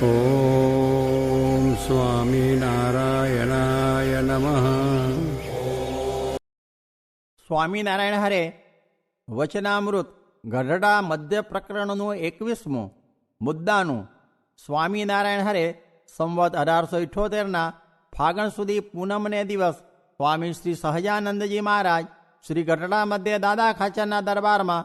ઓમ સ્વામિનારાયણાય નમઃ. સ્વામિનારાયણ હરે વચનામૃત ગઢડા મધ્ય પ્રકરણનું 21મું મુદ્દાનું. સ્વામિનારાયણ હરે સંવત 1878 ફાગણ સુધી પૂનમને દિવસ સ્વામી શ્રી સહજાનંદજી મહારાજ શ્રી ગઢડા મધ્ય દાદા ખાચરના દરબારમાં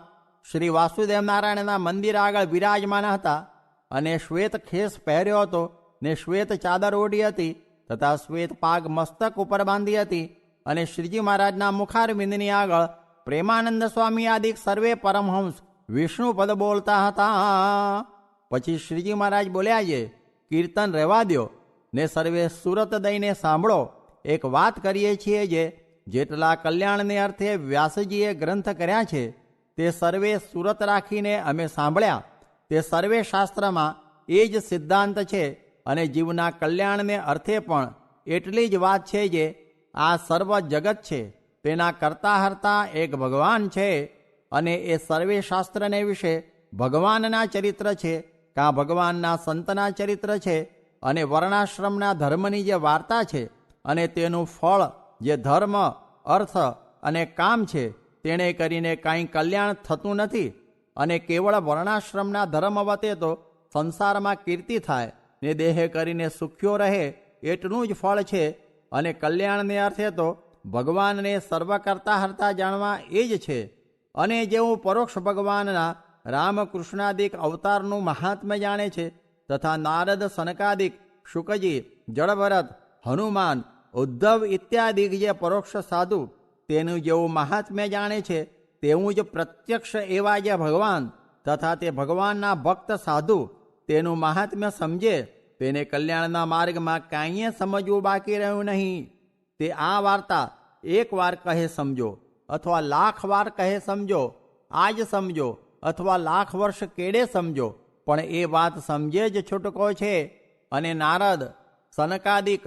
શ્રી વાસુદેવ નારાયણના મંદિર આગળ બિરાજમાન હતા અને શ્વેત ખેસ પહેર્યો હતો ને શ્વેત ચાદર ઓઢી હતી તથા શ્વેત પાગ મસ્તક ઉપર બાંધી હતી અને શ્રીજી મહારાજના મુખારવિંદની આગળ પ્રેમાનંદ સ્વામી આદિક સર્વે પરમહંસ વિષ્ણુ પદ બોલતા હતા. પછી શ્રીજી મહારાજ બોલ્યા છે, કીર્તન રહેવા દો ને સર્વે સુરત દઈને સાંભળો. એક વાત કરીએ છીએ જે જેટલા કલ્યાણને અર્થે વ્યાસજીએ ગ્રંથ કર્યા છે તે સર્વે સુરત રાખીને અમે સાંભળ્યા. તે સર્વે શાસ્ત્રમાં એ જ સિદ્ધાંત છે અને જીવના કલ્યાણને અર્થે પણ એટલી જ વાત છે જે આ સર્વ જગત છે તેના કરતા હરતા એક ભગવાન છે અને એ સર્વે શાસ્ત્રને વિશે ભગવાનના ચરિત્ર છે કાં ભગવાનના સંતના ચરિત્ર છે અને વર્ણાશ્રમના ધર્મની જે વાર્તા છે અને તેનું ફળ જે ધર્મ અર્થ અને કામ છે તેણે કરીને કાંઈ કલ્યાણ થતું નથી અને કેવળ વર્ણાશ્રમના ધર્મ વતે તો સંસારમાં કીર્તિ થાય ને દેહે કરીને સુખ્યો રહે એટલું જ ફળ છે અને કલ્યાણને અર્થે તો ભગવાનને સર્વ કરતા હરતા જાણવા એ જ છે. અને જેવું પરોક્ષ ભગવાનના રામકૃષ્ણાદિક અવતારનું મહાત્મ્ય જાણે છે તથા નારદ સનકાદિક શુકજી જળભરત હનુમાન ઉદ્ધવ ઇત્યાદિક જે પરોક્ષ સાધુ તેનું જેવું મહાત્મ્ય જાણે છે તેવું જ પ્રત્યક્ષ એવા જે ભગવાન તથા તે ભગવાનના ભક્ત સાધુ તેનું મહાત્મ્ય સમજે તેને કલ્યાણના માર્ગમાં કાંઈએ સમજવું બાકી રહ્યું નહીં. તે આ વાર્તા એક વાર કહે સમજો અથવા લાખ વાર કહે સમજો, આજ સમજો અથવા લાખ વર્ષ કેડે સમજો, પણ એ વાત સમજે જ છૂટકો છે. અને નારદ સનકાદિક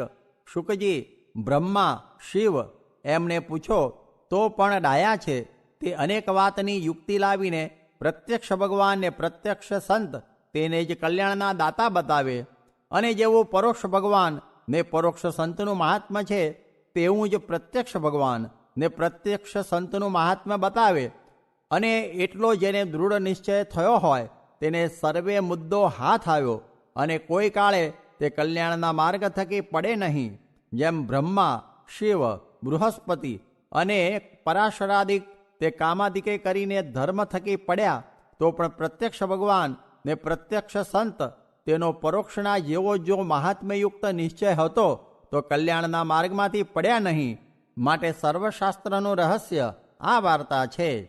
શુકજી બ્રહ્મા શિવ એમને પૂછો તો પણ ડાયા છે. તે અનેક વાતની યુક્તિ લાવીને પ્રત્યક્ષ ભગવાનને પ્રત્યક્ષ સંત તેને જ કલ્યાણના દાતા બતાવે. અને જેવું પરોક્ષ ભગવાન ને પરોક્ષ સંતનું મહાત્મ્ય છે તેવું જ પ્રત્યક્ષ ભગવાન ને પ્રત્યક્ષ સંતનું મહાત્મ્ય બતાવે. અને એટલો જેને દૃઢ નિશ્ચય થયો હોય તેને સર્વે મુદ્દો હાથ આવ્યો અને કોઈ કાળે તે કલ્યાણના માર્ગ થકી પડે નહીં. જેમ બ્રહ્મા શિવ બૃહસ્પતિ અને પરાશરાદિક તે કામાદિકે કરીને ધર્મ થકી પડ્યા તો પણ પ્રત્યક્ષ ભગવાન ને પ્રત્યક્ષ સંત તેનો પરોક્ષના જેવો જો મહાત્મ્યયુક્ત નિશ્ચય હતો તો કલ્યાણના માર્ગમાંથી પડ્યા નહીં. માટે સર્વશાસ્ત્રનું રહસ્ય આ વાર્તા છે.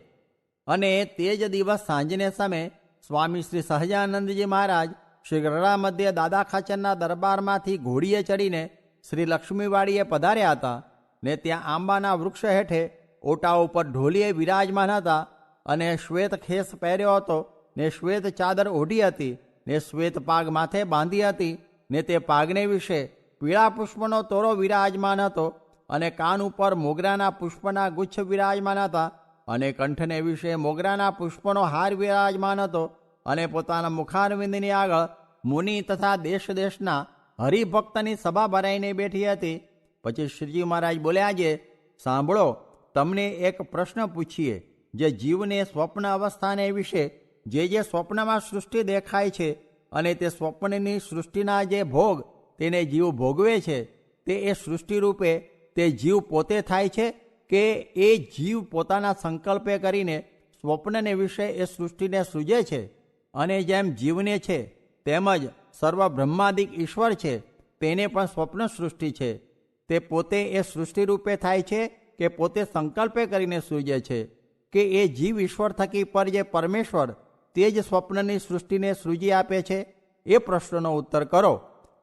અને તે જ દિવસ સાંજને સમયે સ્વામી શ્રી સહજાનંદજી મહારાજ શ્રી ગઢડા મધ્ય દાદા ખાચરના દરબારમાંથી ઘોડીએ ચડીને શ્રી લક્ષ્મીવાડીએ પધાર્યા હતા ને ત્યાં આંબાના વૃક્ષ હેઠે ઓટા ઉપર ઢોલીએ વિરાજમાન હતા અને શ્વેત ખેસ પહેર્યો હતો ને શ્વેત ચાદર ઓઢી હતી ને શ્વેત પાગ માથે બાંધી હતી ને તે પાગને વિશે પીળા પુષ્પનો તોરો વિરાજમાન હતો અને કાન ઉપર મોગરાના પુષ્પના ગુચ્છ વિરાજમાન હતા અને કંઠને વિશે મોગરાના પુષ્પનો હાર વિરાજમાન હતો અને પોતાના મુખારવિંદની આગળ મુનિ તથા દેશ દેશના હરિભક્તની સભા ભરાઈને બેઠી હતી. પછી શ્રીજી મહારાજ બોલ્યા છે, સાંભળો, તમને એક પ્રશ્ન પૂછીએ. જે જીવને સ્વપ્ન અવસ્થાને વિશે જે સ્વપ્નમાં સૃષ્ટિ દેખાય છે અને તે સ્વપ્નની સૃષ્ટિના જે ભોગ તેને જીવ ભોગવે છે તે એ સૃષ્ટિ રૂપે તે જીવ પોતે થાય છે કે એ જીવ પોતાના સંકલ્પે કરીને સ્વપ્નને વિશે એ સૃષ્ટિને સૃજે છે? અને જેમ જીવને છે તેમજ સર્વ બ્રહ્માદિક ઈશ્વર છે તેને પણ સ્વપ્ન સૃષ્ટિ છે. તે પોતે એ સૃષ્ટિ રૂપે થાય છે કે પોતે સંકલ્પે કરીને સૃજે છે કે એ જીવ ઈશ્વર થકી પર જે પરમેશ્વર તે જ સ્વપ્નની સૃષ્ટિને સૃજી આપે છે? એ પ્રશ્નનો ઉત્તર કરો.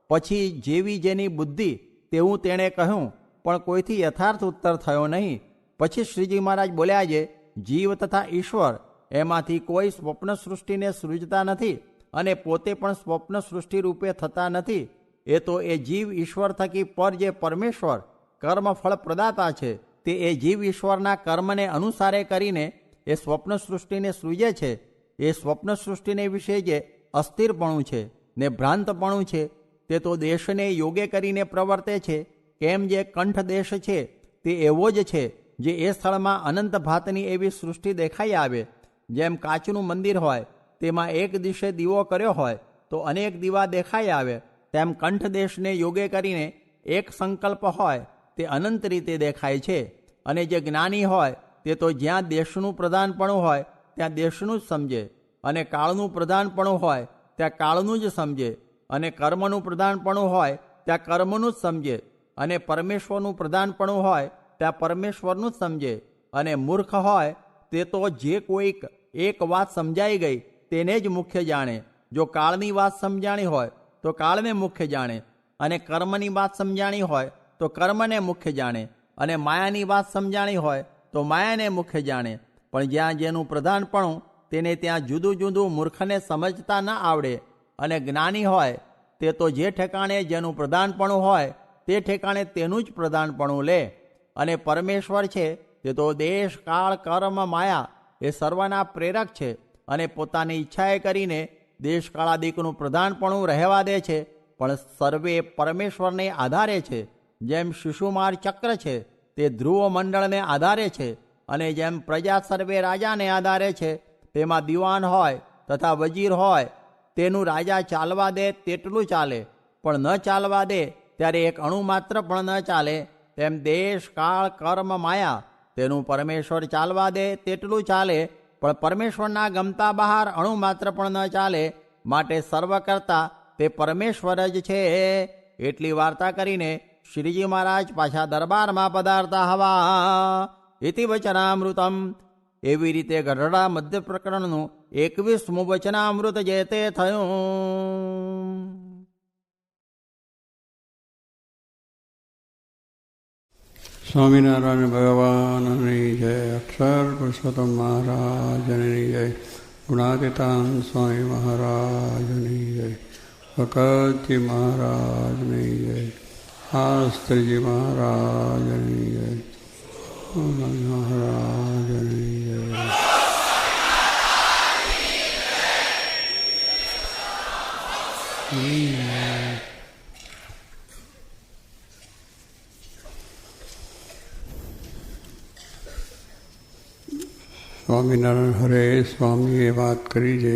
પછી જેવી જેની બુદ્ધિ તેવું તેણે કહ્યું, પણ કોઈથી યથાર્થ ઉત્તર થયો નહીં. પછી શ્રીજી મહારાજ બોલ્યા છે, જીવ તથા ઈશ્વર એમાંથી કોઈ સ્વપ્ન સૃષ્ટિને સૃજતા નથી અને પોતે પણ સ્વપ્ન સૃષ્ટિ રૂપે થતા નથી. એ તો એ જીવ ઈશ્વર થકી પર જે પરમેશ્વર કર્મ ફળ પ્રદાતા છે તે એ જીવ ઈશ્વરના કર્મને અનુસારે કરીને એ સ્વપ્ન સૃષ્ટિને સૃજે છે. એ સ્વપ્ન સૃષ્ટિને વિશે જે અસ્થિરપણું છે ને ભ્રાંતપણું છે તે તો દેશને યોગે કરીને પ્રવર્તે છે. કેમ જે કંઠ દેશ છે તે એવો જ છે જે એ સ્થળમાં અનંત ભાતની એવી સૃષ્ટિ દેખાઈ આવે. જેમ કાચનું મંદિર હોય તેમાં એક દિશે દીવો કર્યો હોય તો અનેક દીવા દેખાઈ આવે, તેમ કંઠ દેશને યોગે કરીને એક સંકલ્પ હોય તે અનંત રીતે દેખાય છે. અને જે જ્ઞાની હોય તે તો જ્યાં દેશનું પ્રધાનપણું હોય ત્યાં દેશનું જ સમજે, અને કાળનું પ્રધાનપણું હોય ત્યાં કાળનું જ સમજે, અને કર્મનું પ્રધાનપણું હોય ત્યાં કર્મનું જ સમજે, અને પરમેશ્વરનું પ્રધાનપણું હોય ત્યાં પરમેશ્વરનું જ સમજે. અને મૂર્ખ હોય તે તો જે કોઈક એક વાત સમજાઈ ગઈ તેને જ મુખ્ય જાણે. જો કાળની વાત સમજાણી હોય તો કાળને મુખ્ય જાણે, અને કર્મની વાત સમજાણી હોય તો કર્મને મુખ્ય જાણે, અને માયાની વાત સમજાણી હોય તો માયાને મુખ્ય જાણે. પણ જ્યાં જેનું પ્રધાનપણું તેને ત્યાં જુદું જુદું મૂર્ખને સમજતા ન આવડે. અને જ્ઞાની હોય તે તો જે ઠેકાણે જેનું પ્રધાનપણું હોય તે ઠેકાણે તેનું જ પ્રધાનપણું લે. અને પરમેશ્વર છે તે તો દેશ, કાળ, કર્મ, માયા એ સર્વના પ્રેરક છે, અને પોતાની ઈચ્છાએ કરીને દેશકાળાદિકનું પ્રધાનપણું રહેવા દે છે, પણ સર્વે પરમેશ્વરને આધારે છે. જેમ શિશુમાર ચક્ર છે તે ધ્રુવ મંડળને આધારે છે, અને જેમ પ્રજા સર્વે રાજાને આધારે છે, તેમાં દિવાન હોય તથા વજીર હોય તેનું રાજા ચાલવા દે તેટલું ચાલે, પણ ન ચાલવા દે ત્યારે એક અણુ માત્ર પણ ન ચાલે. તેમ દેશ, કાળ, કર્મ, માયા તેનું પરમેશ્વર ચાલવા દે તેટલું ચાલે, પણ પરમેશ્વરના ગમતા બહાર અણુ માત્ર પણ ન ચાલે. માટે સર્વ કરતા તે પરમેશ્વર જ છે. એટલી વાર્તા કરીને શ્રીજી મહારાજ પાછા દરબારમાં પધારતા હવા. ઇતિ વચનામૃતમ. એવી રીતે ગઢડા મધ્ય પ્રકરણનું 21મું વચનામૃત જે તે થયું. સ્વામિનારાયણ ભગવાનની જય. અક્ષર પુરુષોત્તમ મહારાજની જય. ગુણાતીતાન સ્વામી મહારાજની જય. ભગતજી મહારાજની જય. શાસ્ત્રીજી મહારાજની જય. મહારાજની જય. સ્વામિનારાયણ હરે સ્વામીએ વાત કરી છે,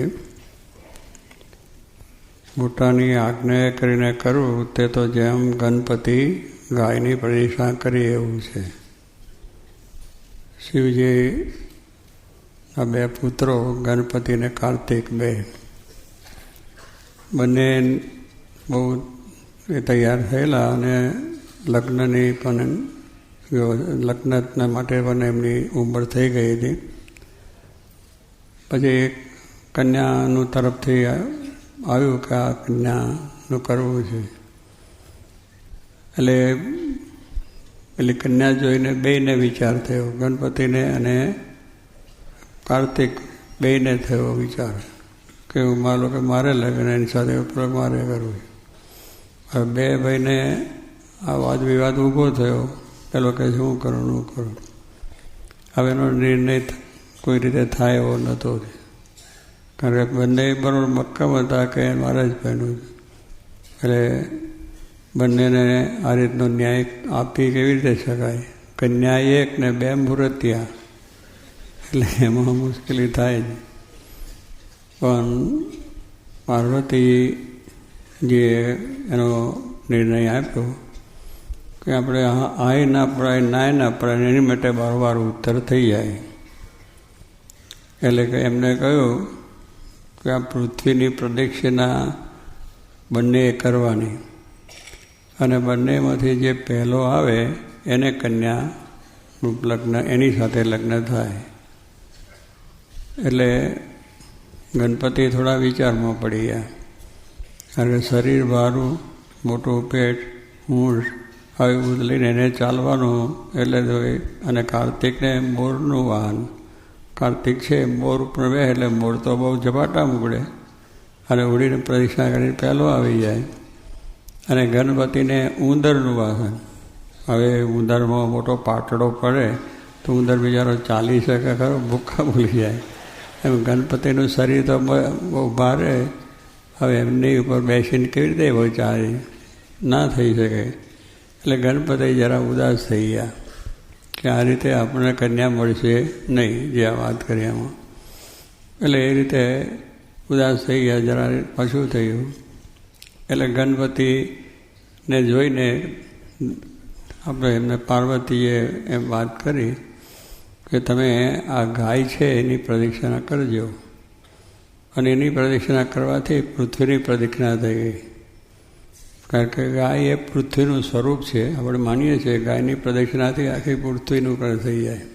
મોટાની આજ્ઞા કરીને કરવું તે તો જેમ ગણપતિ ગાયની પ્રતિષ્ઠા કરી એવું છે. શિવજીના 2 પુત્રો ગણપતિ અને કાર્તિક, બંને બહુ તૈયાર થયેલા, અને લગ્નની પણ લગ્ન માટે પણ એમની ઉંમર થઈ ગઈ હતી. પછી કન્યાનું તરફથી આવ્યું કે આ કન્યાનું કરવું છે. એટલે પેલી કન્યા જોઈને બેયને વિચાર થયો, ગણપતિને અને કાર્તિક બેયને થયો વિચાર કે માનો કે મારે લગ્ન એની સાથે મારે કરવું. હવે 2 ભાઈને આ વાદ વિવાદ ઊભો થયો. પેલો કહે શું કરું, શું કરું. હવે એનો નિર્ણય કોઈ રીતે થાય એવો નહોતો, કારણ કે બંને બરોબર મક્કમ હતા કે મારે જ પહેરવું. એટલે બંનેને આ રીતનો ન્યાય આપી કેવી રીતે શકાય? કન્યા 1 ને 2 મૂર્તિયા, એટલે એમાં મુશ્કેલી થાય જ. પણ પાર્વતીજીએ એનો નિર્ણય આપ્યો કે આપણે આય ના પડાય, નાય ના પડાય, એની માટે બારવાર ઉત્તર થઈ જાય. એટલે કે એમને કહ્યું કે આ પૃથ્વીની પ્રદક્ષિણા બંને કરવાની, અને બંનેમાંથી જે પહેલો આવે એને કન્યા લગ્ન, એની સાથે લગ્ન થાય. એટલે ગણપતિ થોડા વિચારમાં પડી ગયા, કારણ કે શરીર ભારું, મોટું પેટ, ઊંટ આવી બધું લઈને એને ચાલવાનું. એટલે તો અને કાર્તિકને મોરનું વાહન, કાર્તિક છે મોર ઉપર બે, એટલે મોર તો બહુ ઝપાટા મૂકડે અને ઉડીને પ્રદક્ષિણા કરીને પહેલો આવી જાય. અને ગણપતિને ઉંદરનું વાહન. હવે ઉંદરમાં મોટો પાટડો પડે તો ઉંદર બિચારો ચાલી શકે ખરો, ભૂખા ભૂલી જાય. એમ ગણપતિનું શરીર તો બહુ ભારે, હવે એમની ઉપર બેસીને કેવી રીતે એવો ચાલે? ના થઈ શકે. એટલે ગણપતિ જરા ઉદાસ થઈ ગયા કે આ રીતે આપણને કન્યા મળશે નહીં, જે આ વાત કરી એમાં. એટલે એ રીતે ઉદાસ થઈ ગયા, જરા પાછું થયું. એટલે ગણપતિને જોઈને આપણે એમને પાર્વતીએ એમ વાત કરી કે તમે આ ગાય છે એની પ્રદક્ષિણા કરજો. અને એની પ્રદક્ષિણા કરવાથી પૃથ્વીની પ્રદક્ષિણા થઈ ગઈ. કારણ કે ગાય એ પૃથ્વીનું સ્વરૂપ છે. આપણે માનીએ છીએ ગાયની પ્રદક્ષિણાથી આખી પૃથ્વીનું કર થઈ જાય.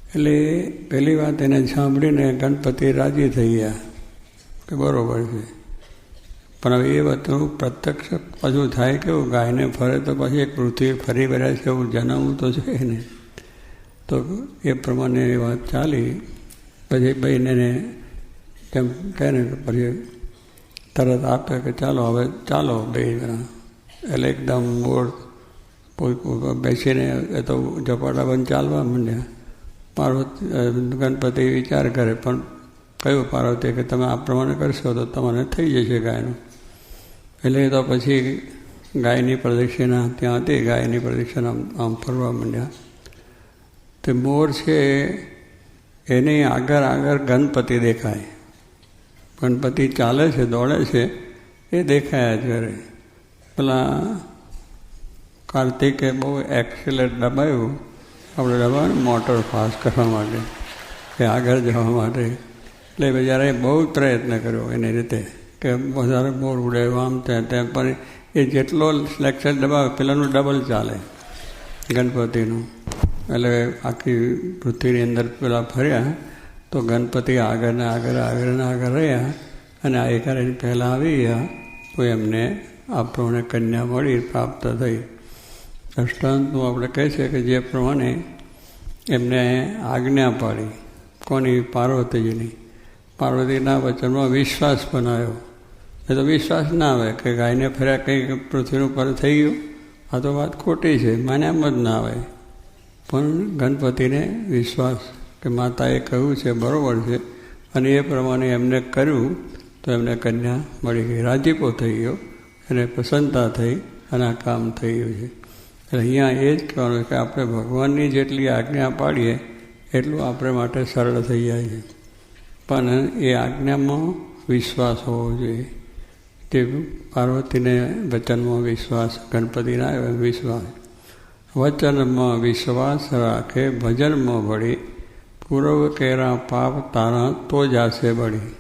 એટલે પહેલી વાત એને સાંભળીને ગણપતિ રાજી થઈ ગયા કે બરાબર છે. પણ હવે એ વાતનું પ્રત્યક્ષ પાછું થાય કેવું, ગાયને ફરે તો પછી એક પૃથ્વી ફરી વળ્યા છે એવું જણાવવું તો છે ને. તો એ પ્રમાણે એ વાત ચાલી. પછી બહેને કેમ કહે ને પછી તરત આપે કે ચાલો હવે ચાલો બે જણા. એટલે એકદમ મોર બેસીને એ તો ઝપાટા બંધ ચાલવા માંડ્યા. પાર્વતી ગણપતિ વિચાર કરે, પણ કહ્યું પાર્વતી કે તમે આ પ્રમાણે કરશો તો તમારે થઈ જશે ગાયનું. એટલે તો પછી ગાયની પ્રદક્ષિણા ત્યાં હતી, ગાયની પ્રદક્ષિણા આમ ફરવા માંડ્યા. તે મોર છે એની આગળ ગણપતિ દેખાય. ગણપતિ ચાલે છે, દોડે છે, એ દેખાયા જ કરે. પેલા કાર્તિકે બહુ એક્સિલેટ દબાયું, આપણે દબાવ્યું મોટર ફાસ્ટ કરવા માટે, કે આગળ જવા માટે. એટલે બિચારાએ બહુ પ્રયત્ન કર્યો એની રીતે કે વધારે મોર ઉડે આમ તેમ. પણ એ જેટલો એક્સિલેટ દબાવે પેલાનું ડબલ ચાલે ગણપતિનું. એટલે આખી પૃથ્વીની અંદર પેલા ફર્યા તો ગણપતિ આગળ રહ્યા. અને આ એકાને પહેલાં આવી ગયા તો એમને આપણને કન્યા મળી, પ્રાપ્ત થઈ. દ્રષ્ટાંતનું આપણે કહે છે કે જે પ્રમાણે એમને આજ્ઞા પાડી, કોની? પાર્વતીજીની. પાર્વતીના વચનમાં વિશ્વાસ બનાવ્યો. એ તો વિશ્વાસ ના આવે કે ગાયને ફર્યા કંઈ પૃથ્વીનું પર થઈ ગયું, આ તો વાત ખોટી છે, મને એમ જ ના આવે. પણ ગણપતિને વિશ્વાસ કે માતાએ કહ્યું છે બરાબર છે, અને એ પ્રમાણે એમને કર્યું તો એમને કન્યા મળી ગઈ. રાજીપો થઈ ગયો, એને પ્રસન્નતા થઈ અને આ કામ થઈ ગયું છે. એટલે અહીંયા એ જ કહેવાનું કે આપણે ભગવાનની જેટલી આજ્ઞા પાડીએ એટલું આપણે માટે સરળ થઈ જાય છે. પણ એ આજ્ઞામાં વિશ્વાસ હોવો જોઈએ. તે પાર્વતીને વચનમાં વિશ્વાસ, ગણપતિના વિશ્વાસ. વચનમાં વિશ્વાસ રાખે ભજનમાં ભળી, પૂર્વ કેરા પાપ તારા તો જાશે બળી.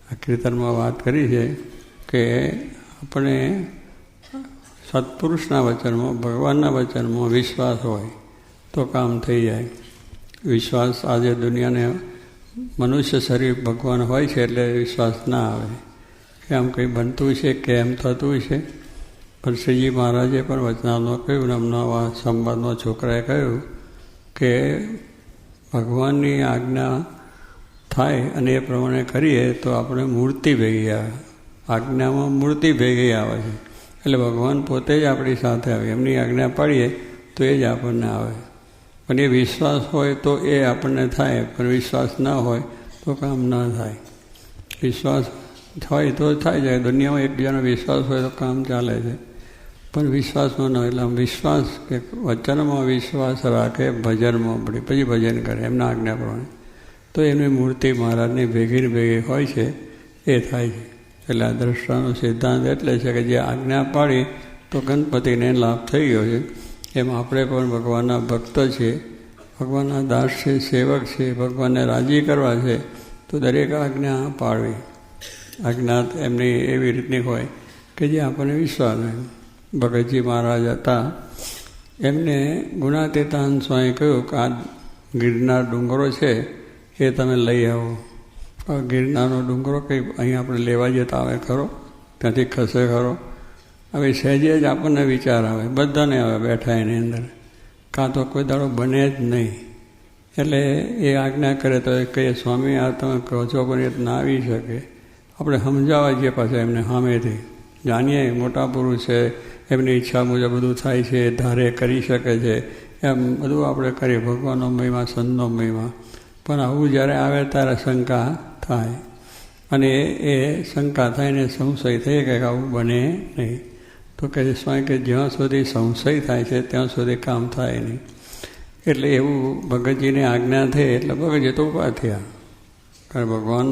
આ કીર્તનમાં વાત કરી છે કે આપણે સત્પુરુષના વચનમાં, ભગવાનના વચનમાં વિશ્વાસ હોય તો કામ થઈ જાય. વિશ્વાસ આજે દુનિયાને મનુષ્ય શરીર ભગવાન હોય છે એટલે વિશ્વાસ ના આવે કે આમ કંઈ બનતું છે કે એમ થતું છે. પણ શ્રીજી મહારાજે પણ વચનામાં કહ્યું, હમણાં સંવાદમાં છોકરાએ કહ્યું કે ભગવાનની આજ્ઞા થાય અને એ પ્રમાણે કરીએ તો આપણે મૂર્તિ ભેગી આવે. આજ્ઞામાં મૂર્તિ ભેગી આવે છે. એટલે ભગવાન પોતે જ આપણી સાથે આવે. એમની આજ્ઞા પાડીએ તો એ જ આપણને આવે. પણ એ વિશ્વાસ હોય તો એ આપણને થાય, પણ વિશ્વાસ ના હોય તો કામ ના થાય. વિશ્વાસ હોય તો થાય જાય. દુનિયામાં એકબીજાનો વિશ્વાસ હોય તો કામ ચાલે છે, પણ વિશ્વાસમાં ન હોય. એટલે વિશ્વાસ કે વચનમાં વિશ્વાસ રાખે ભજનમાં પડી, પછી ભજન કરે એમના આજ્ઞા પ્રમાણે, તો એમની મૂર્તિ મહારાજની ભેગી હોય છે, એ થાય છે. એટલે આ દ્રષ્ટાનો સિદ્ધાંત એટલે છે કે જે આજ્ઞા પાડી તો ગણપતિને લાભ થઈ ગયો છે. એમ આપણે પણ ભગવાનના ભક્ત છીએ, ભગવાનના દાસ છે, સેવક છે, ભગવાનને રાજી કરવા છે, તો દરેક આજ્ઞા પાડવી. આજ્ઞા એમની એવી રીતની હોય કે જે આપણને વિશ્વાસ હોય. ભગતજી મહારાજ હતા, એમને ગુણાતીતાન સ્વામી કહ્યું કે આ ગિરનાર ડુંગરો છે એ તમે લઈ આવો. ગિરનારનો ડુંગરો કંઈ અહીં આપણે લેવા જતા આવે ખરો, ત્યાંથી ખસે ખરો? હવે સહેજે જ આપણને વિચાર આવે, બધાને આવે બેઠા એની અંદર, કાં તો કોઈ દાડો બને જ નહીં. એટલે એ આજ્ઞા કરે તો એ કહીએ સ્વામી આ તમે કહો છો પણ એ ના આવી શકે. આપણે સમજાવવા જઈએ પાછા એમને સામેથી, જાણીએ મોટા પુરુષ છે, એમની ઈચ્છા મુજબ બધું થાય છે, ધારે કરી શકે છે, એમ બધું આપણે કરીએ. ભગવાનનો મહિમા, સંતનો મહિમા. પણ આવું જ્યારે આવે ત્યારે શંકા થાય. અને એ શંકા થાય ને સંશય થઈ કે આવું બને નહીં. તો કહે સ્વામી કે જ્યાં સુધી સંશય થાય છે ત્યાં સુધી કામ થાય નહીં. એટલે એવું ભગતજીને આજ્ઞા થઈ એટલે ભગતજી તો ઊભા થયા. કારણ ભગવાન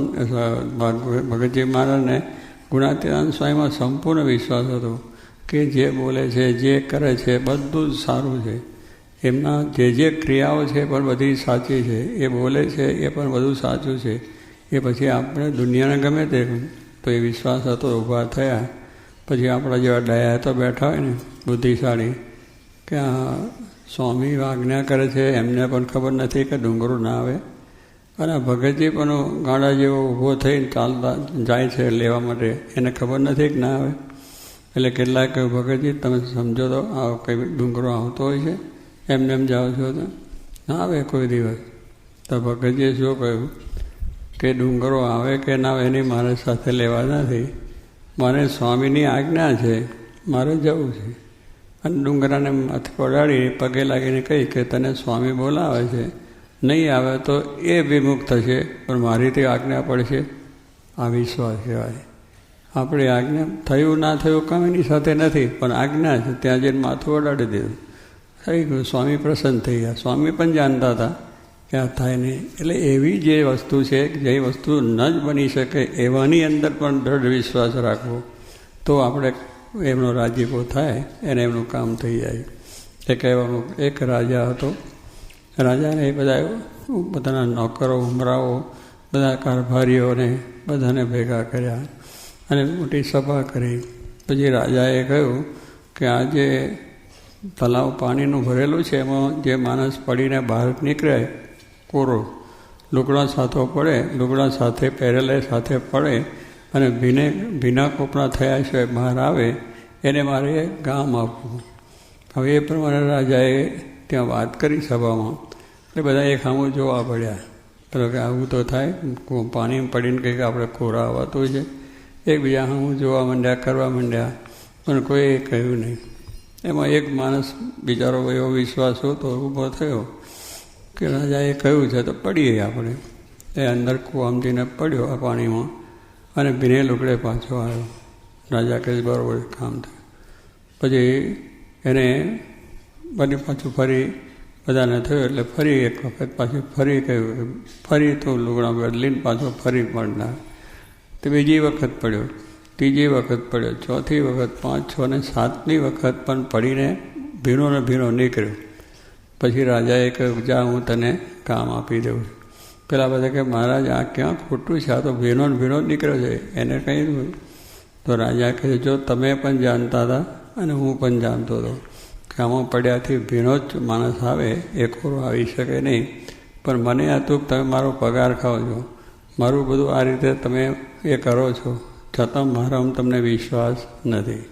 ભગતજી મહારાજને ગુણાતીતાનંદ સ્વામીમાં સંપૂર્ણ વિશ્વાસ હતો કે જે બોલે છે, જે કરે છે બધું જ સારું છે. એમના જે ક્રિયાઓ છે પણ બધી સાચી છે. એ બોલે છે એ પણ બધું સાચું છે. એ પછી આપણે દુનિયાને ગમે તે તો એ વિશ્વાસ હતો, ઊભા થયા. પછી આપણા જેવા ડાયા તો બેઠા હોય ને બુદ્ધિશાળી કે આ સ્વામી આજ્ઞા કરે છે, એમને પણ ખબર નથી કે ડુંગરો ના આવે. અને ભગતજી પણ ગાડા જેવો ઊભો થઈને ચાલતા જાય છે લેવા માટે, એને ખબર નથી કે ના આવે. એટલે કેટલાક કહ્યું ભગતજી તમે સમજો તો આ કંઈ ડુંગરો આવતો હોય છે, એમને એમ જાઓ છો તો ના આવે કોઈ દિવસ. તો ભગતજીએ શું કહ્યું કે ડુંગરો આવે કે ના આવે એની મારે સાથે લેવા નથી, મારે સ્વામીની આજ્ઞા છે, મારે જવું છે. અને ડુંગરાને માથે પડાડી પગે લાગીને કહી કે તને સ્વામી બોલાવે છે, નહીં આવે તો એ વિમુખ થશે પણ મારી તે આજ્ઞા પડશે. આ વિશ્વાસ કહેવાય. આપણી આજ્ઞા થયું ના થયું કામ એની સાથે નથી, પણ આજ્ઞા છે ત્યાં જઈને માથું ઓડાડી દીધું, થઈ ગયું. સ્વામી પ્રસન્ન થઈ ગયા. સ્વામી પણ જાણતા હતા કે આ થાય નહીં. એટલે એવી જે વસ્તુ છે જે વસ્તુ ન જ બની શકે એવાની અંદર પણ દૃઢ વિશ્વાસ રાખવો તો આપણે એમનો રાજીપો થાય એને એમનું કામ થઈ જાય. એ કહેવાનું એક રાજા હતો. રાજાને એ બધાના નોકરો ઉમરાઓ બધા કારભારીઓને બધાને ભેગા કર્યા અને મોટી સભા કરી. પછી રાજાએ કહ્યું કે આ જે તલાવ પાણીનું ભરેલું છે એમાં જે માણસ પડીને બહાર નીકળે કોરો લુગડા સાથો પડે, લુગડા સાથે પહેરેલે સાથે પડે અને ભીના કોપડા થયા છે બહાર આવે એને મારે ગામ આપવું. હવે એ પ્રમાણે રાજાએ ત્યાં વાત કરી સભામાં. એટલે બધા એક સામું જોવા પડ્યા. તો કે આવું તો થાય, પાણી પડીને કંઈક આપણે કોરા આવતું છે. એકબીજા સામું જોવા માંડ્યા, કરવા માંડ્યા, પણ કોઈ કહ્યું નહીં. એમાં એક માણસ બિચારો એવો વિશ્વાસ હતો ઊભો થયો કે રાજાએ કહ્યું છે તો પડીએ આપણે. એ અંદર કુવામજીને પડ્યો આ પાણીમાં અને ભીને લુગડે પાછો આવ્યો. રાજા કહે બરાબર કામ થાય. પછી એને બધી પાછું ફરી બધાને થયું એટલે ફરી એક વખત પાછું ફરી કહ્યું, ફરી તો લુગડા બદલીને પાછો ફરી પડનાર. તો બીજી વખત પડ્યો, ત્રીજી વખત પડ્યો, ચોથી વખત, 5, 6 અને 7મી વખત પણ પડીને ભીનો ને ભીનો નીકળ્યો. પછી રાજાએ કહ્યું જા હું તને કામ આપી દઉં. પેલા બધા કે મહારાજ આ ક્યાં ખોટું છે, આ તો ભીનો ને ભીનો જ નીકળ્યો છે, એને કહ્યું. તો રાજા કહે જો તમે પણ જાણતા હતા અને હું પણ જાણતો હતો કે આમાં પડ્યાથી ભીનો જ માણસ આવે એ કોરો આવી શકે નહીં, પણ મને હતું કે તમે મારો પગાર ખાઓ છો, મારું બધું આ રીતે તમે એ કરો છો, છતાં મારામાં તમને વિશ્વાસ નથી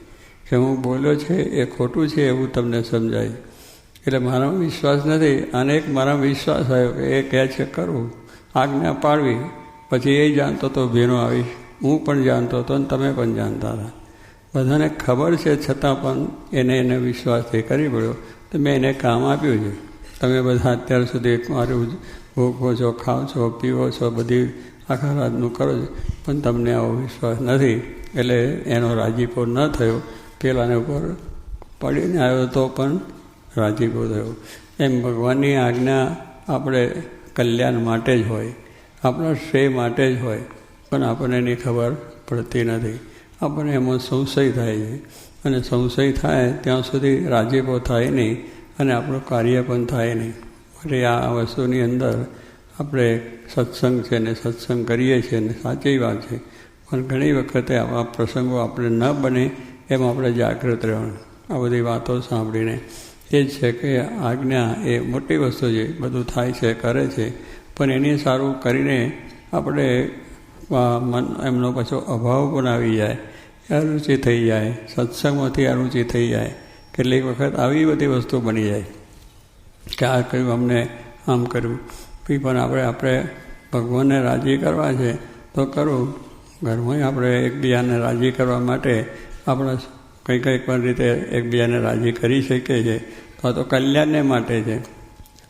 કે હું બોલ્યો છે એ ખોટું છે એવું તમને સમજાય. એટલે મારામાં વિશ્વાસ નથી. અને એક મારામાં વિશ્વાસ આવ્યો કે એ કહે છે કરવું, આજ્ઞા પાડવી. પછી એ જાણતો તો ભીનો આવીશ, હું પણ જાણતો હતો અને તમે પણ જાણતા હતા. બધાને ખબર છે છતાં પણ એને વિશ્વાસથી કરી પડ્યો. તો મેં એને કામ આપ્યું છે. તમે બધા અત્યાર સુધી મારું ભોગવો છો, ખાઓ છો, પીવો છો, બધી આખા રાતનું કરો છો, પણ તમને આવો વિશ્વાસ નથી. એટલે એનો રાજીપો ન થયો. પેલાને ઉપર પડીને આવ્યો તો પણ રાજીપો થયો. એમ ભગવાનની આજ્ઞા આપણે કલ્યાણ માટે જ હોય, આપણા શ્રેય માટે જ હોય, પણ આપણને એની ખબર પડતી નથી. આપણને એમાં સંશય થાય છે અને સંશય થાય ત્યાં સુધી રાજીપો થાય નહીં અને આપણું કાર્ય પણ થાય નહીં. એટલે આ વસ્તુની અંદર આપણે સત્સંગ છે ને સત્સંગ કરીએ છીએ ને સાચી વાત છે, પણ ઘણી વખતે આવા પ્રસંગો આપણે ન બને એમ આપણે જાગૃત રહેવાનું. આ બધી વાતો સાંભળીને એ જ છે કે આજ્ઞા એ મોટી વસ્તુ છે, બધું થાય છે, કરે છે, પણ એની સારું કરીને આપણે મન એમનો પાછો અભાવ પણ આવી જાય, અરુચિ થઈ જાય, સત્સંગમાંથી અરુચિ થઈ જાય. કેટલીક વખત આવી બધી વસ્તુ બની જાય કે આ કહ્યું અમને આમ કર્યું, પણ આપણે ભગવાનને રાજી કરવા છે તો કરવું. ઘરમાં આપણે એકબીજાને રાજી કરવા માટે આપણે કંઈક પણ રીતે એકબીજાને રાજી કરી શકીએ છીએ. તો કલ્યાણને માટે છે,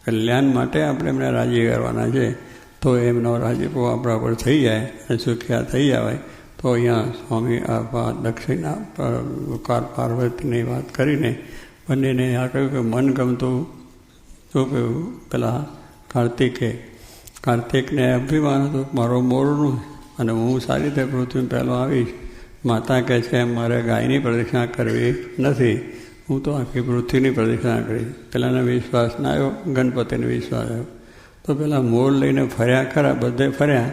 કલ્યાણ માટે આપણે એમને રાજી કરવાના છે. તો એમનો રાજીપો આપણા પર થઈ જાય અને સુખ્યા થઈ જવાય. તો અહીંયા સ્વામી આ દક્ષિણા પાર્વતીની વાત કરીને બંનેને આ કહ્યું કે મનગમતું શું કહ્યું પેલા કાર્તિકને અભિમાન હતું મારો મોરનું અને હું સારી રીતે પૃથ્વી પહેલો આવીશ. માતા કહે છે મારે ગાયની પ્રદક્ષિણા કરવી નથી, હું તો આખી પૃથ્વીની પ્રદક્ષિણા કરીશ. પેલાને વિશ્વાસ ના આવ્યો, ગણપતિને વિશ્વાસ આવ્યો. તો પેલા મોર લઈને ફર્યા ખરા, બધે ફર્યા,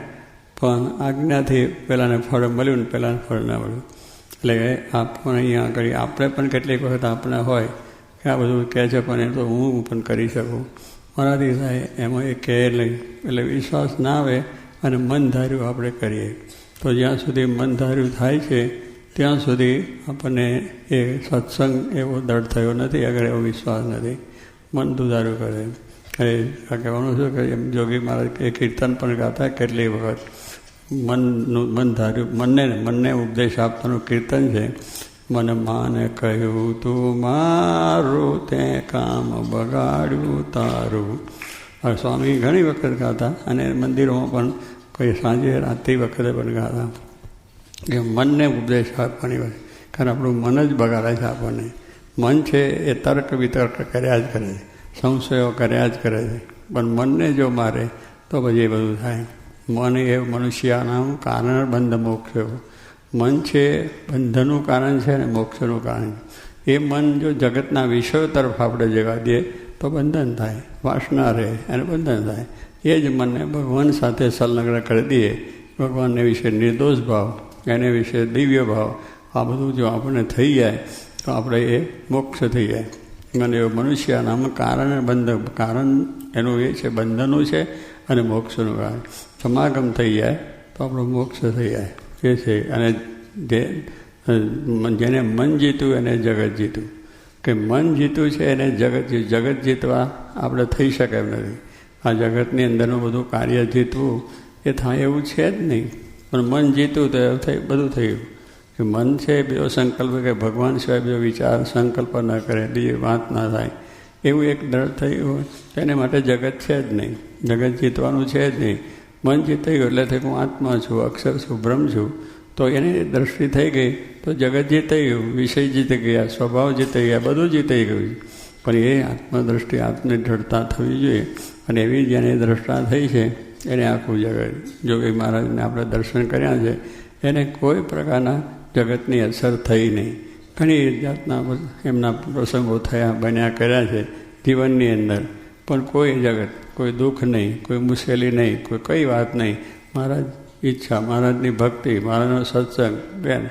પણ આજ્ઞાથી પેલાને ફળ મળ્યું ને પેલાને ફળ ના મળ્યું. એટલે આપણે અહીંયા આગળ આપણે પણ કેટલીક વખત આપણે હોય કે આ બધું કહે છે પણ એ તો હું પણ કરી શકું, મારાથી થાય, એમાં એ કહે નહીં. એટલે વિશ્વાસ ના આવે અને મન ધાર્યું આપણે કરીએ. તો જ્યાં સુધી મન ધાર્યું થાય છે ત્યાં સુધી આપણને એ સત્સંગ એવો દૃઢ થયો નથી અગર એવો વિશ્વાસ નથી. મન દુધારું કરે. કહેવાનું શું કે એમ જોગી મહારાજ એ કીર્તન પણ ગાતા કેટલી વખત મન ધાર્યું, મનને ઉપદેશ આપવાનું કીર્તન છે. મન માને કહ્યું તું મારું, તે કામ બગાડ્યું તારું. હવે સ્વામી ઘણી વખત ગાતા અને મંદિરોમાં પણ કોઈ સાંજે રાત્રિ વખતે પણ ગાતા કે મનને ઉપદેશ આપવાની વાત. કારણ આપણું મન જ બગાડે છે આપણને. મન છે એ તર્ક વિતર્ક કર્યા જ કરે છે, સંશયો કર્યા જ કરે છે, પણ મનને જો મારે તો પછી એ બધું થાય. મન એ મનુષ્યનામ કારણ બંધ મોક્ષ. મન છે બંધનનું કારણ છે અને મોક્ષનું કારણ છે. એ મન જો જગતના વિષયો તરફ આપણે જવા દઈએ તો બંધન થાય, વાસના રહે અને બંધન થાય. એ જ મનને ભગવાન સાથે સંલગ્ન કરી દઈએ, ભગવાનને વિશે નિર્દોષ ભાવ, એને વિશે દિવ્ય ભાવ, આ બધું જો આપણને થઈ જાય તો આપણે એ મોક્ષ થઈ જાય. અને એ મનુષ્યનામ કારણ એનું એ છે બંધનનું છે અને મોક્ષનું કારણ. સમાગમ થઈ જાય તો આપણો મોક્ષ થઈ જાય એ છે. અને જેને મન જીત્યું એને જગત જીત્યું. કે મન જીત્યું છે એને જગત જીતવા આપણે થઈ શકે એમ નથી. આ જગતની અંદરનું બધું કાર્ય જીતવું એ થાય એવું છે જ નહીં. પણ મન જીત્યું તો બધું થયું. કે મન છે બીજો સંકલ્પ કે ભગવાન સિવાય બીજો વિચાર સંકલ્પ ન કરે, બીજી વાત ના થાય, એવું એક દ્રઢ થયું હોય તેને માટે જગત છે જ નહીં. જગત જીતવાનું છે જ નહીં. મન જીતાઈ ગયું એટલે હું આત્મા છું, અક્ષર છું, બ્રહ્મ છું. તો એની દ્રષ્ટિ થઈ ગઈ તો જગત જીતાઈ ગયું, વિષય જીતી ગયા, સ્વભાવ જીતાઈ ગયા, બધું જીતાઈ ગયું. પણ એ આત્મદ્રષ્ટિ આત્મની દ્રઢતા થવી જોઈએ. અને એવી જેની દ્રષ્ટા થઈ છે એને આખું જગત. જોગી મહારાજને આપણે દર્શન કર્યા છે, એને કોઈ પ્રકારના જગતની અસર થઈ નહીં. ઘણી જાતના એમના પ્રસંગો થયા, બન્યા કર્યા છે જીવનની અંદર, પણ કોઈ જગત, કોઈ દુઃખ નહીં, કોઈ મુશ્કેલી નહીં, કોઈ કઈ વાત નહીં. મહારાજ ઈચ્છા, મહારાજની ભક્તિ, મહારાજનો સત્સંગ, બેન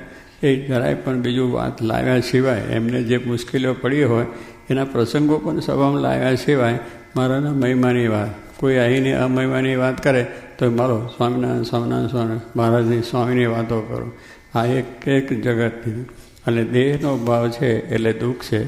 એ જરાય પણ બીજું વાત લાવ્યા સિવાય, એમને જે મુશ્કેલીઓ પડી હોય એના પ્રસંગો પણ સભામાં લાવ્યા સિવાય મારાના મહિમાની વાત, કોઈ આવીને અમહિમાની વાત કરે તો મારો સ્વામિનારાયણ સ્વામિનારાયણ સ્વામી મહારાજની સ્વામીની વાતો કરો. આ એક જગતની. અને દેહનો ભાવ છે એટલે દુઃખ છે,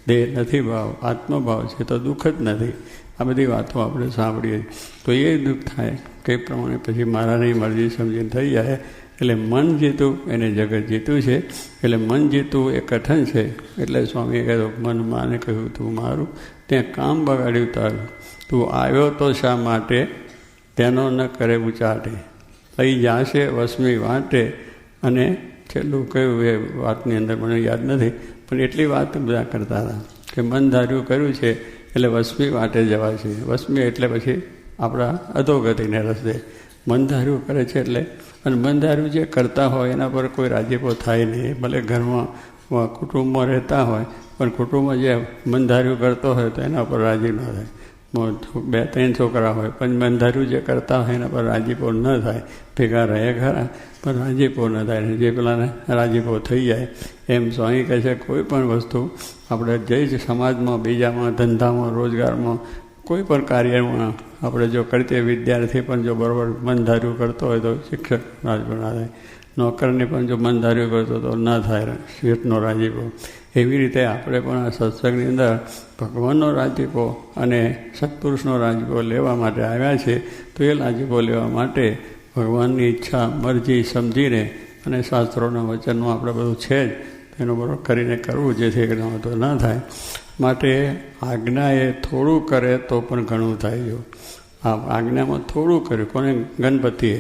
દેહ નથી ભાવ, આત્મભાવ છે તો દુઃખ જ નથી. આ બધી વાતો આપણે સાંભળીએ તો એ દુઃખ થાય. કે પ્રમાણે પછી મારાની મરજી સમજીને થઈ જાય. એટલે મન જીતું એને જગત જીતું છે. એટલે મન જીતું એ કથન છે. એટલે સ્વામીએ કહ્યું મન માને કહ્યું તું મારું, ત્યાં કામ બગાડ્યું તારું, તું આવ્યો તો શા માટે, તેનો ન કરે ઉચાટે, લઈ જાશે વસમી વાટે. અને છેલ્લું કયું એ વાતની અંદર મને યાદ નથી, પણ એટલી વાત બધા કરતા હતા કે મન ધાર્યું કર્યું છે એટલે વસમી વાટે જવા છે. વસમી એટલે પછી આપણા અધોગતિને રસ્તે મન ધાર્યું કરે છે એટલે. અને મન ધાર્યું જે કરતા હોય એના પર કોઈ રાજીપો થાય નહીં. ભલે ઘરમાં કુટુંબમાં રહેતા હોય પણ કુટુંબમાં જે મન ધાર્યું કરતો હોય તો એના પર રાજી ન થાય. 2-3 છોકરા હોય પણ મન ધાર્યું જે કરતા હોય એના પર રાજીપો ન થાય. ભેગા રહે ખરા પણ રાજીપો ન થાય. જે પેલાને રાજીપો થઈ જાય. એમ સ્વામી કહે છે કોઈ પણ વસ્તુ આપણે જે સમાજમાં, બીજામાં, ધંધામાં, રોજગારમાં, કોઈ પણ કાર્યમાં આપણે જો કરતી વિદ્યાર્થી પણ જો બરાબર મન ધાર્યું કરતો હોય તો શિક્ષક રાજીપો ના થાય. નોકરને પણ જો મન ધાર્યું કરતો તો ના થાય શેઠનો રાજીપો. એવી રીતે આપણે પણ આ સત્સંગની અંદર ભગવાનનો રાજીપો અને સત્પુરુષનો રાજીપો લેવા માટે આવ્યા છે. તો એ રાજીપો લેવા માટે ભગવાનની ઈચ્છા, મરજી સમજીને અને શાસ્ત્રોના વચનનું આપણે બધું છે જ તેનો બરોબર કરીને કરવું, જેથી કરીને તો ના થાય. માટે આજ્ઞા એ થોડું કરે તો પણ ઘણું થાય. જો આ આજ્ઞામાં થોડું કર્યું. કોને? ગણપતિએ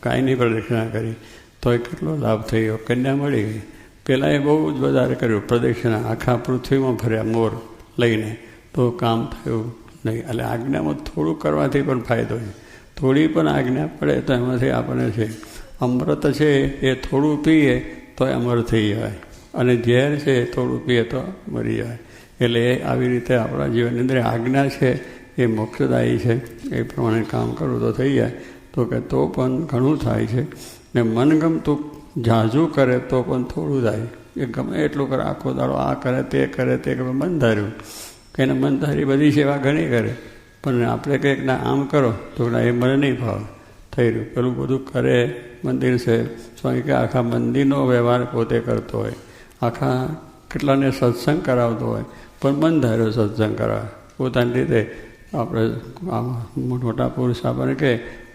ગાયની પ્રદક્ષિણા કરી તો એ કેટલો લાભ થયો, કન્યા મળી ગઈ. પહેલાં એ બહુ જ વધારે કર્યું પ્રદક્ષિણા, આખા પૃથ્વીમાં ફર્યા મોર લઈને, તો કામ થયું નહીં. એટલે આજ્ઞામાં થોડું કરવાથી પણ ફાયદો છે. થોડી પણ આજ્ઞા પડે તો એમાંથી આપણને છે અમૃત છે એ થોડું પીએ તો અમર થઈ જાય, અને ઝેર છે થોડું પીએ તો મરી જાય. એટલે આવી રીતે આપણા જીવનની અંદર આજ્ઞા છે એ મોક્ષદાયી છે. એ પ્રમાણે કામ કરવું તો થઈ જાય. તો કે તો પણ ઘણું થાય છે. ને મનગમતું ઝાઝું કરે તો પણ થોડું થાય. એ ગમે એટલું કરે, આખો દાડો આ કરે તે કરે મન ધાર્યું કે એને મન ધારી બધી સેવા ઘણી કરે, પણ આપણે કંઈક ના આમ કરો તો ના એ મને નહીં ભાવે, થઈ રહ્યું. પેલું બધું કરે મંદિર છે, સ્વામી કે આખા મંદિરનો વ્યવહાર પોતે કરતો હોય, આખા કેટલાને સત્સંગ કરાવતો હોય, પણ મન ધાર્યો સત્સંગ કરાવે પોતાની રીતે. આપણે મોટા પુરુષ આપણને કહે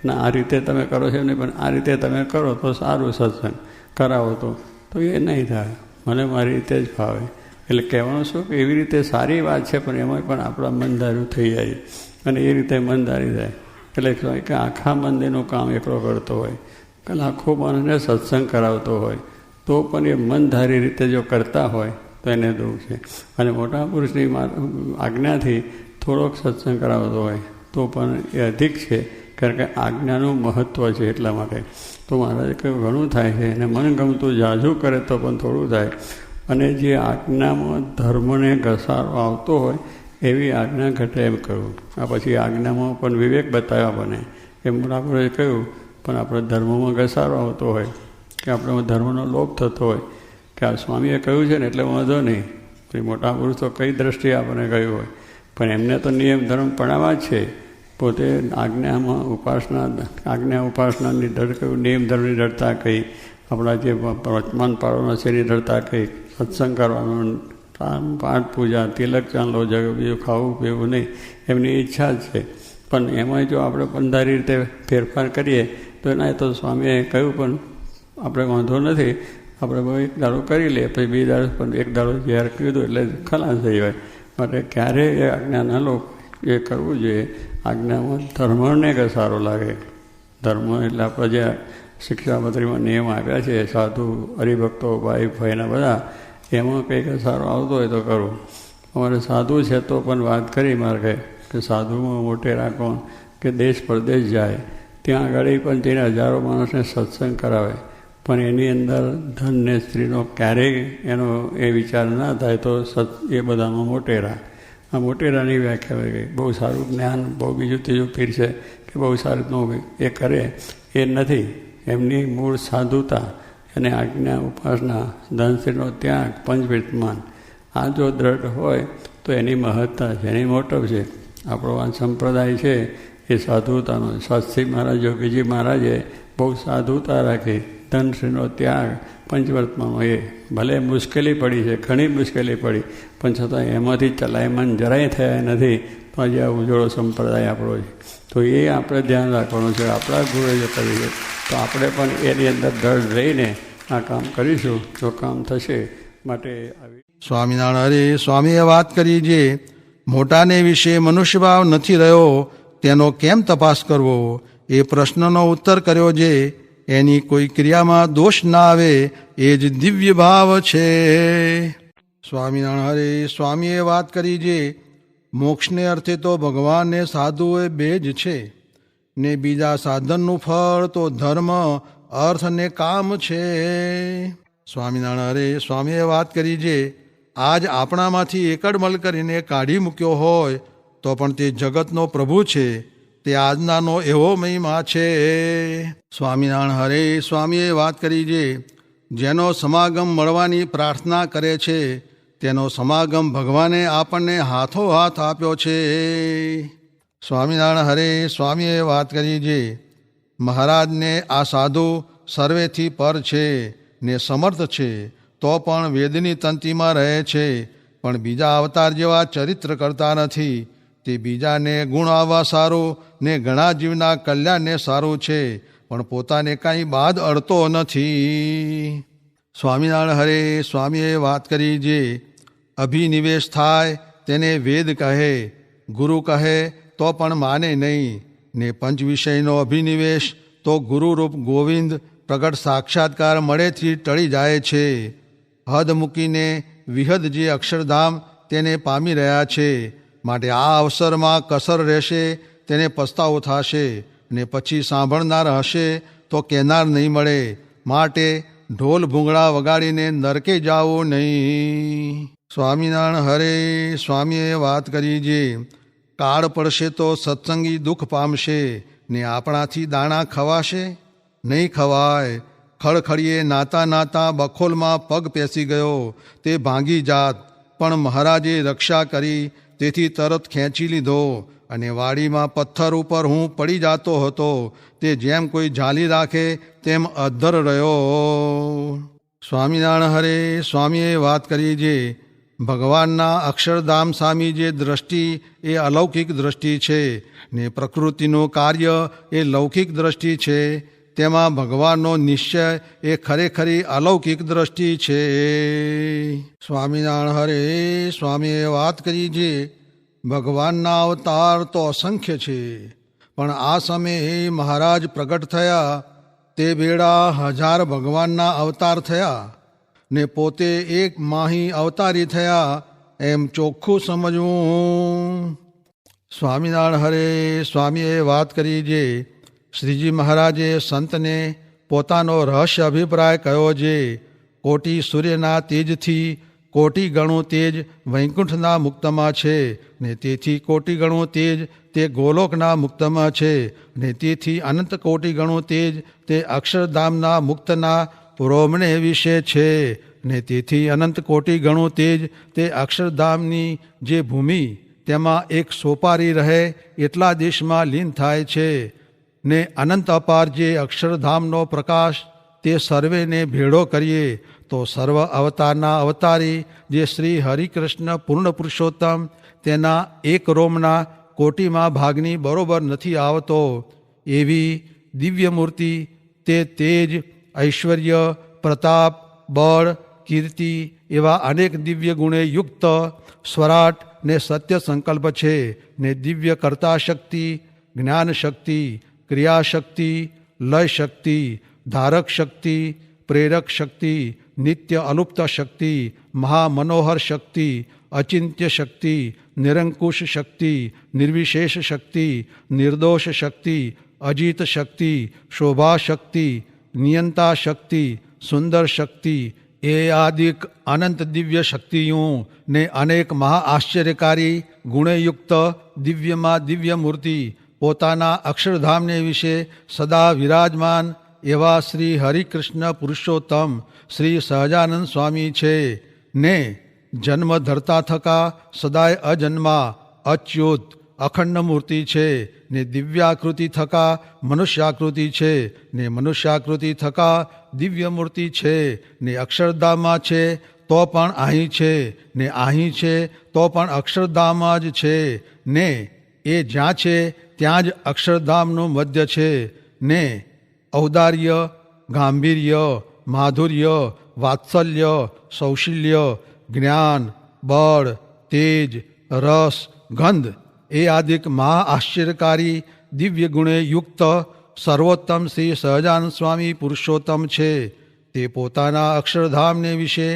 ના આ રીતે તમે કરો છો નહીં, પણ આ રીતે તમે કરો તો સારું, સત્સંગ કરાવો તો એ નહીં થાય, મને મારી રીતે જ ફાવે. એટલે કહેવાનું શું કે એવી રીતે સારી વાત છે, પણ એમાં પણ આપણા મનધાર્યું થઈ જાય અને એ રીતે મનધારી થાય. એટલે કે આખા મંદિરનું કામ એકલો કરતો હોય, લાખો માણસને સત્સંગ કરાવતો હોય, તો પણ એ મનધારી રીતે જો કરતા હોય તો એને દુઃખ છે. અને મોટા પુરુષની આજ્ઞાથી થોડોક સત્સંગ કરાવતો હોય તો પણ એ અધિક છે, કારણ કે આજ્ઞાનું મહત્ત્વ છે. એટલા માટે તો મહારાજે કહ્યું ઘણું થાય છે, અને મનગમતું ઝાઝું કરે તો પણ થોડું થાય. અને જે આજ્ઞામાં ધર્મને ઘસારો આવતો હોય એવી આજ્ઞા ઘટે એમ કહ્યું. આ પછી આજ્ઞામાં પણ વિવેક બતાવ્યા બને એમ આપણે કહ્યું. પણ આપણે ધર્મમાં ઘસારો આવતો હોય કે આપણે ધર્મનો લોભ થતો હોય કે આ સ્વામીએ કહ્યું છે ને એટલે વાંધો નહીં, પછી મોટા પુરુષ તો કઈ દ્રષ્ટિએ આપણને કહ્યું હોય, પણ એમને તો નિયમ ધર્મ પણાવવા જ છે. પોતે આજ્ઞામાં ઉપાસનાની દર કહ્યું, નિયમ ધર્મની દળતા કહી, આપણા જે વર્તમાન પાડોના છે એની દળતા કહી, સત્સંગ કરવાનો, પાઠ પૂજા, તિલક ચાંદલો, બીજું ખાવું પીવું નહીં, એમની ઈચ્છા જ છે. પણ એમાં જો આપણે પંધારી રીતે ફેરફાર કરીએ તો એના તો સ્વામીએ કહ્યું પણ આપણે વાંધો નથી, આપણે બહુ એક દાડો કરી લઈએ, પછી બીજા દાડો પણ એક દાડો ઝેર કીધું એટલે ખલાસ થઈ હોય. માટે ક્યારેય એ આજ્ઞાના લોકો એ કરવું જોઈએ. આજ્ઞામાં ધર્મને ઘસારો લાગે. ધર્મ એટલે આપણે જે શિક્ષાપત્રીમાં નિયમ આપ્યા છે, સાધુ હરિભક્તો ભાઈ ભાઈના બધા, એમાં કંઈક ઘસારો આવતો હોય તો કરવું. અમારે સાધુ છે તો પણ વાત કરી મારે કે સાધુમાં મોટેરા કોણ કે દેશ પરદેશ જાય, ત્યાં આગળ પણ જઈને હજારો માણસને સત્સંગ કરાવે, પણ એની અંદર ધન ને સ્ત્રીનો ક્યારેય એનો એ વિચાર ના થાય તો એ બધામાં મોટેરા. આ મોટેરાની વ્યાખ્યા હોય ગઈ. બહુ સારું જ્ઞાન, બહુ બીજું ત્રીજું પીર છે કે બહુ સારું એ કરે એ નથી. એમની મૂળ સાધુતા અને આજ્ઞા ઉપાસના, ધનશ્રીનો ત્યાગ, પંચવિર્તમાન, આ જો દ્રઢ હોય તો એની મહત્તા છે, એની મોટપ છે. આપણો આ સંપ્રદાય છે એ સાધુતાનો. શાસ્ત્રી મહારાજ, યોગીજી મહારાજે બહુ સાધુતા રાખી, ધનશ્રીનો ત્યાગ, પંચવર્તમાનો. એ ભલે મુશ્કેલી પડી છે, ઘણી મુશ્કેલી પડી, પણ છતાં એમાંથી ચલાયમાન જરાય થયા નથી. તો આજે આ ઉજળો સંપ્રદાય આપણો છે. તો એ આપણે ધ્યાન રાખવાનું છે. આપણા ગુરુએ જો કર્યું છે તો આપણે પણ એની અંદર દૃઢ રહીને આ કામ કરીશું તો કામ થશે. માટે આવી સ્વામિનારાયણ સ્વામીએ વાત કરી, જે મોટાને વિશે મનુષ્યભાવ નથી રહ્યો તેનો કેમ તપાસ કરવો, એ પ્રશ્નનો ઉત્તર કર્યો. જે એની કોઈ ક્રિયામાં દોષ ના આવે એ જ દિવ્ય ભાવ છે. સ્વામિનારાયણ સ્વામીએ વાત કરી, જે મોક્ષને અર્થે તો ભગવાન ને સાધુ એ બે જ છે, ને બીજા સાધનનું ફળ તો ધર્મ, અર્થ ને કામ છે. સ્વામિનારાયણ સ્વામીએ વાત કરી, જે આજ આપણામાંથી એકડમલ કરીને કાઢી મૂક્યો હોય તો પણ તે જગતનો પ્રભુ છે, તે આજનાનો એવો મહિમા છે. સ્વામિનારાયણ હરે સ્વામીએ વાત કરી, જે જેનો સમાગમ મળવાની પ્રાર્થના કરે છે તેનો સમાગમ ભગવાને આપણને હાથોહાથ આપ્યો છે. સ્વામિનારાયણ હરે સ્વામીએ વાત કરી, જે મહારાજને આ સાધુ સર્વેથી પર છે ને સમર્થ છે, તો પણ વેદની તંતીમાં રહે છે, પણ બીજા અવતાર જેવા ચરિત્ર કરતા નથી. તે બીજાને ગુણ આવવા સારું ને ઘણા જીવના કલ્યાણને સારું છે, પણ પોતાને કાંઈ બાદ અડતો નથી. સ્વામિનારાયણ હરે સ્વામીએ વાત કરી, જે અભિનિવેશ થાય તેને વેદ કહે, ગુરુ કહે તો પણ માને નહીં, ને પંચ વિષયનો અભિનિવેશ તો ગુરુરૂપ ગોવિંદ પ્રગટ સાક્ષાત્કાર મળેથી ટળી જાય છે. હદ મૂકીને વિહદ જે અક્ષરધામ તેને પામી રહ્યા છે. માટે આ અવસરમાં કસર રહેશે તેને પસ્તાવો થશે, ને પછી સાંભળનાર હશે તો કહેનાર નહીં મળે. માટે ઢોલ ભૂંગળા વગાડીને નરકે જાઓ નહીં. સ્વામિનારાયણ હરે. સ્વામીએ વાત કરી જે કાળ પડશે તો સત્સંગી દુઃખ પામશે, ને આપણાથી દાણા ખવાશે નહીં ખવાય. ખળખળીએ નાતા નાતા બખોલમાં પગ પેસી ગયો તે ભાંગી જાત, પણ મહારાજે રક્ષા કરી તેથી તરત ખેંચી લીધો, અને વાડીમાં પથ્થર ઉપર હું પડી જાતો હતો તે જેમ કોઈ ઝાલી રાખે તેમ અધ્ધર રહ્યો. સ્વામિનારાયણ હરે. સ્વામીએ વાત કરી જે ભગવાનના અક્ષરધામ સામી જે દ્રષ્ટિ એ અલૌકિક દ્રષ્ટિ છે, ને પ્રકૃતિનું કાર્ય એ લૌકિક દ્રષ્ટિ છે. તેમાં ભગવાનનો નિશ્ચય એ ખરેખરી અલૌકિક દ્રષ્ટિ છે. સ્વામિનારાયણ હરે. સ્વામીએ વાત કરી જે ભગવાનના અવતાર તો અસંખ્ય છે, પણ આ સમયે મહારાજ પ્રગટ થયા તે બેડા 1000 ભગવાનના અવતાર થયા, ને પોતે એક માહી અવતારી થયા એમ ચોખ્ખું સમજવું. સ્વામિનારાયણ હરે. સ્વામીએ વાત કરી જે શ્રીજી મહારાજે સંતને પોતાનો રહસ્ય અભિપ્રાય કહ્યો જે કોટી સૂર્યના તેજથી કોટી ગણું તેજ વૈકુંઠના મુક્તમાં છે, ને તેથી કોટી ગણું તેજ તે ગોલોકના મુક્તમાં છે, ને તેથી અનંત કોટી ગણું તેજ તે અક્ષરધામના મુક્તના રોમને વિશે છે, ને તેથી અનંત કોટી ગણું તેજ તે અક્ષરધામની જે ભૂમિ તેમાં એક સોપારી રહે એટલા દેશમાં લીન થાય છે, ને અનંત અપાર જે અક્ષરધામનો પ્રકાશ તે સર્વેને ભેળો કરીએ તો સર્વ અવતારના અવતારી જે શ્રી હરિકૃષ્ણ પૂર્ણ પુરુષોત્તમ તેના એક રોમના કોટીમાં ભાગની બરોબર નથી આવતો. એવી દિવ્ય મૂર્તિ તે તેજ, ઐશ્વર્ય, પ્રતાપ, બળ, કીર્તિ એવા અનેક દિવ્ય ગુણે યુક્ત સ્વરાટ ને સત્ય સંકલ્પ છે, ને દિવ્ય કર્તા શક્તિ, જ્ઞાન શક્તિ, ક્રિયા શક્તિ, લય શક્તિ, ધારક શક્તિ, પ્રેરક શક્તિ, નિત્ય અલુપ્ત શક્તિ, મહામનોહર શક્તિ, અચિંત્ય શક્તિ, નિરંકુશ શક્તિ, નિર્વિશેષ શક્તિ, નિર્દોષ શક્તિ, અજીત શક્તિ, શોભા શક્તિ, નિયંતા શક્તિ, સુંદર શક્તિ એ આદિક અનંત દિવ્ય શક્તિઓ ને અનેક મહા આશ્ચર્યકારી ગુણયુક્ત દિવ્યમાં દિવ્ય મૂર્તિ પોતાના અક્ષરધામને વિશે સદા વિરાજમાન એવા શ્રી હરિકૃષ્ણ પુરુષોત્તમ શ્રી સહજાનંદ સ્વામી છે, ને જન્મ ધરતા થકા સદાય અજન્મા, અચ્યુત, અખંડ મૂર્તિ છે, ને દિવ્યાકૃતિ થકા મનુષ્યાકૃતિ છે, ને મનુષ્યાકૃતિ થકા દિવ્ય મૂર્તિ છે, ને અક્ષરધામમાં છે તો પણ અહીં છે, ને અહીં છે તો પણ અક્ષરધામમાં જ છે, ને એ જ્યાં છે ત્યાં જ અક્ષરધામનું મધ્ય છે, ને ઔદાર્ય, ગાંભીર્ય, માધુર્ય, વાત્સલ્ય, સૌશીલ્ય, જ્ઞાન, બળ, તેજ, રસ, ગંધ એ આદિક મહા આશ્ચર્યકારી દિવ્ય ગુણે યુક્ત સર્વોત્તમ શ્રી સહજાનંદ સ્વામી પુરુષોત્તમ છે. તે પોતાના અક્ષરધામને વિશે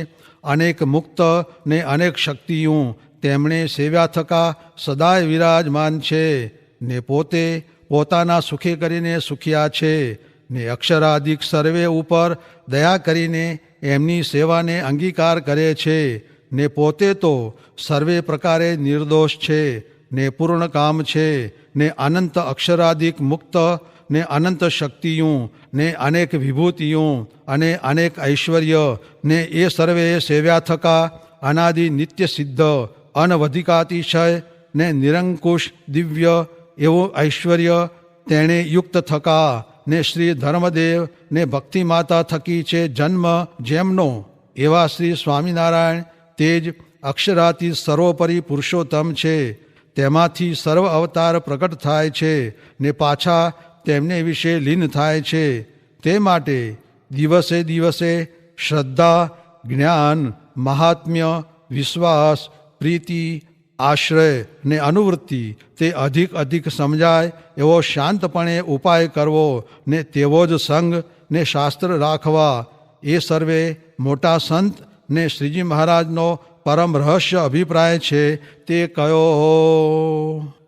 અનેક મુક્ત ને અનેક શક્તિઓ તેમણે સેવ્યા થકા સદાય વિરાજમાન છે, ને પોતે પોતાના સુખે કરીને સુખ્યા છે, ને અક્ષરાદિક સર્વે ઉપર દયા કરીને એમની સેવાને અંગીકાર કરે છે, ને પોતે તો સર્વે પ્રકારે નિર્દોષ છે, ને પૂર્ણ કામ છે, ને અનંત અક્ષરાદિક મુક્ત ને અનંત શક્તિઓ ને અનેક વિભૂતિઓ અને અનેક ઐશ્વર્ય ને એ સર્વે સેવ્યા થકા અનાદિ નિત્ય સિદ્ધ અનવધિકાતિશય ને નિરંકુશ દિવ્ય એવું ઐશ્વર્ય તેણે યુક્ત થકા ને શ્રી ધર્મદેવ ને ભક્તિ માતા થકી છે જન્મ જેમનો એવા શ્રી સ્વામિનારાયણ તે જ અક્ષરાતી સર્વોપરી પુરુષોત્તમ છે. તેમાંથી સર્વ અવતાર પ્રગટ થાય છે ને પાછા તેમને વિશે લીન થાય છે. તે માટે દિવસે દિવસે શ્રદ્ધા, જ્ઞાન, મહાત્મ્ય, વિશ્વાસ, પ્રીતિ આશ્રય ને અનુવૃત્તિ તે અધિક સમજાય એવો શાંતપણે ઉપાય કરવો ને તેવો જ સંગ ને શાસ્ત્ર રાખવા એ સર્વે મોટા સંત ને શ્રીજી મહારાજનો પરમ રહસ્ય અભિપ્રાય છે તે કયો